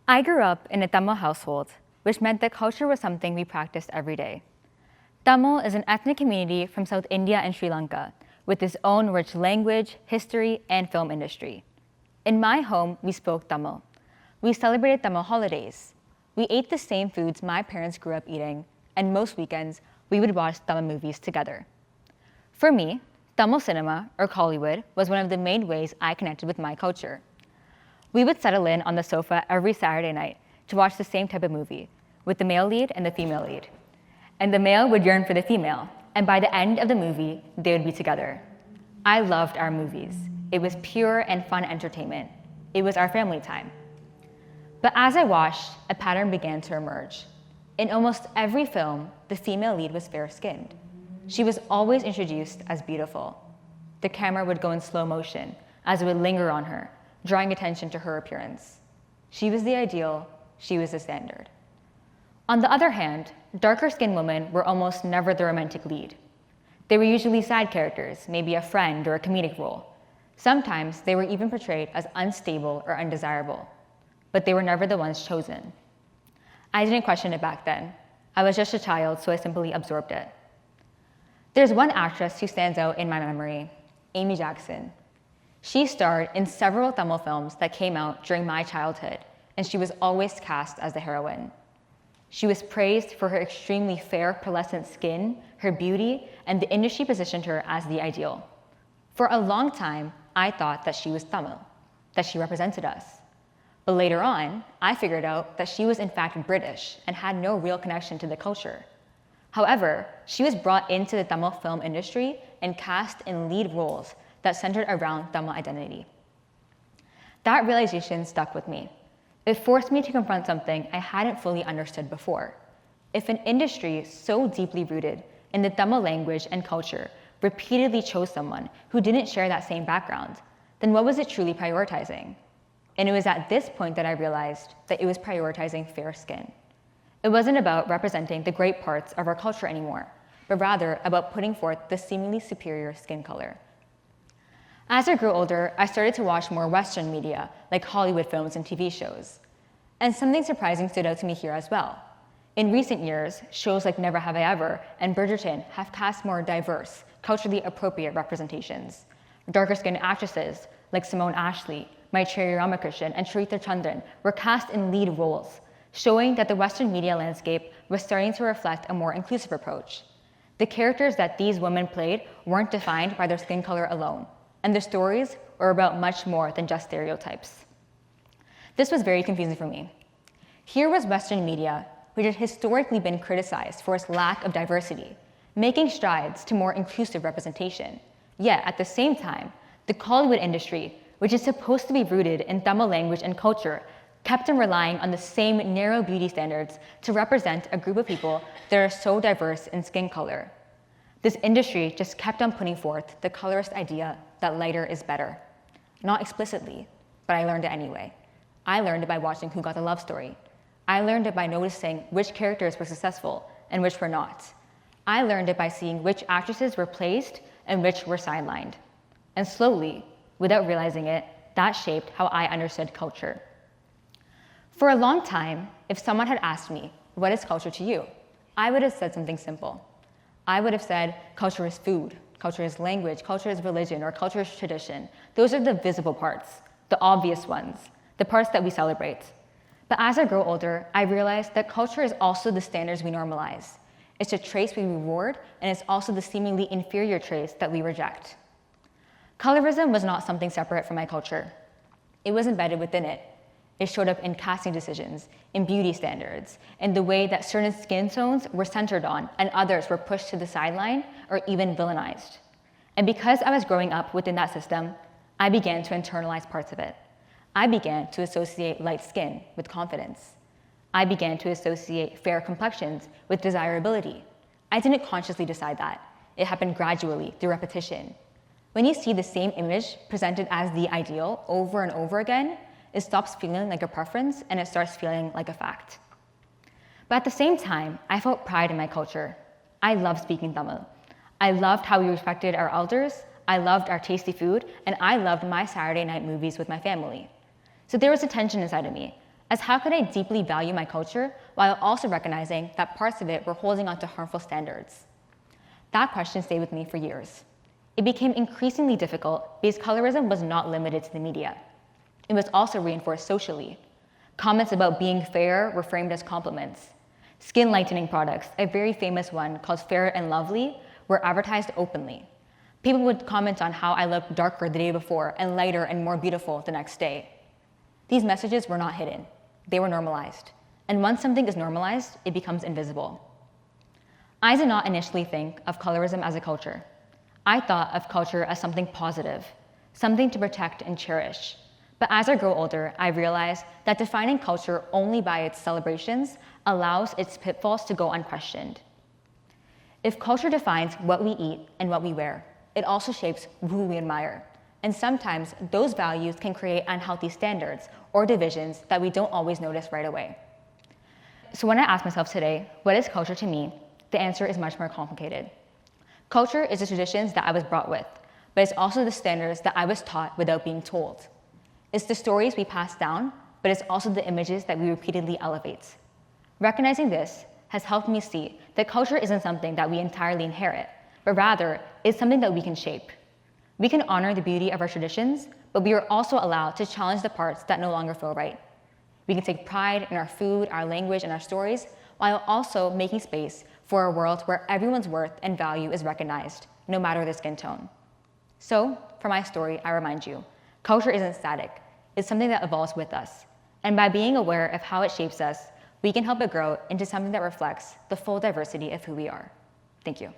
I grew up in a Tamil household, which meant that culture was something we practiced every day. Tamil is an ethnic community from South India and Sri Lanka, with its own rich language, history, and film industry. In my home, we spoke Tamil. We celebrated Tamil holidays. We ate the same foods my parents grew up eating, and most weekends, we would watch Tamil movies together. For me, Tamil cinema, or Hollywood, was one of the main ways I connected with my culture. We would settle in on the sofa every Saturday night to watch the same type of movie, with the male lead and the female lead. And the male would yearn for the female, and by the end of the movie, they would be together. I loved our movies. It was pure and fun entertainment. It was our family time. But as I watched, a pattern began to emerge. In almost every film, the female lead was fair-skinned. She was always introduced as beautiful. The camera would go in slow motion as it would linger on her, drawing attention to her appearance. She was the ideal, she was the standard. On the other hand, darker-skinned women were almost never the romantic lead. They were usually side characters, maybe a friend or a comedic role. Sometimes they were even portrayed as unstable or undesirable, but they were never the ones chosen. I didn't question it back then. I was just a child, so I simply absorbed it. There's one actress who stands out in my memory, Amy Jackson. She starred in several Tamil films that came out during my childhood, and she was always cast as the heroine. She was praised for her extremely fair, pearlescent skin, her beauty, and the industry positioned her as the ideal. For a long time, I thought that she was Tamil, that she represented us. But later on, I figured out that she was in fact British and had no real connection to the culture. However, she was brought into the Tamil film industry and cast in lead roles that centered around Tamil identity. That realization stuck with me. It forced me to confront something I hadn't fully understood before. If an industry so deeply rooted in the Tamil language and culture repeatedly chose someone who didn't share that same background, then what was it truly prioritizing? And it was at this point that I realized that it was prioritizing fair skin. It wasn't about representing the great parts of our culture anymore, but rather about putting forth the seemingly superior skin color. As I grew older, I started to watch more Western media, like Hollywood films and TV shows. And something surprising stood out to me here as well. In recent years, shows like Never Have I Ever and Bridgerton have cast more diverse, culturally appropriate representations. Darker-skinned actresses like Simone Ashley, Maitreyi Ramakrishnan, and Sharita Chandran were cast in lead roles, showing that the Western media landscape was starting to reflect a more inclusive approach. The characters that these women played weren't defined by their skin color alone, and their stories were about much more than just stereotypes. This was very confusing for me. Here was Western media, which had historically been criticized for its lack of diversity, making strides to more inclusive representation. Yet, at the same time, the Hollywood industry, which is supposed to be rooted in Tamil language and culture, kept on relying on the same narrow beauty standards to represent a group of people that are so diverse in skin color. This industry just kept on putting forth the colorist idea that lighter is better. Not explicitly, but I learned it anyway. I learned it by watching Who Got the Love Story. I learned it by noticing which characters were successful and which were not. I learned it by seeing which actresses were placed and which were sidelined. And slowly, without realizing it, that shaped how I understood culture. For a long time, if someone had asked me, what is culture to you? I would have said something simple. I would have said, culture is food, culture is language, culture is religion, or culture is tradition. Those are the visible parts, the obvious ones, the parts that we celebrate. But as I grow older, I realized that culture is also the standards we normalize. It's a trace we reward, and it's also the seemingly inferior trace that we reject. Colorism was not something separate from my culture. It was embedded within it. It showed up in casting decisions, in beauty standards, in the way that certain skin tones were centered on and others were pushed to the sideline or even villainized. And because I was growing up within that system, I began to internalize parts of it. I began to associate light skin with confidence. I began to associate fair complexions with desirability. I didn't consciously decide that. It happened gradually through repetition. When you see the same image presented as the ideal over and over again, it stops feeling like a preference and it starts feeling like a fact. But at the same time, I felt pride in my culture. I loved speaking Tamil. I loved how we respected our elders, I loved our tasty food, and I loved my Saturday night movies with my family. So there was a tension inside of me. As how could I deeply value my culture while also recognizing that parts of it were holding on to harmful standards? That question stayed with me for years. It became increasingly difficult because colorism was not limited to the media. It was also reinforced socially. Comments about being fair were framed as compliments. Skin lightening products, a very famous one called Fair and Lovely, were advertised openly. People would comment on how I looked darker the day before and lighter and more beautiful the next day. These messages were not hidden. They were normalized. And once something is normalized, it becomes invisible. I did not initially think of colorism as a culture. I thought of culture as something positive, something to protect and cherish. But as I grow older, I realized that defining culture only by its celebrations allows its pitfalls to go unquestioned. If culture defines what we eat and what we wear, it also shapes who we admire. And sometimes those values can create unhealthy standards or divisions that we don't always notice right away. So when I ask myself today, what is culture to me? The answer is much more complicated. Culture is the traditions that I was brought with, but it's also the standards that I was taught without being told. It's the stories we pass down, but it's also the images that we repeatedly elevate. Recognizing this has helped me see that culture isn't something that we entirely inherit, but rather it's something that we can shape. We can honor the beauty of our traditions, but we are also allowed to challenge the parts that no longer feel right. We can take pride in our food, our language, and our stories, while also making space for a world where everyone's worth and value is recognized, no matter their skin tone. So, for my story, I remind you, culture isn't static. It's something that evolves with us. And by being aware of how it shapes us, we can help it grow into something that reflects the full diversity of who we are. Thank you.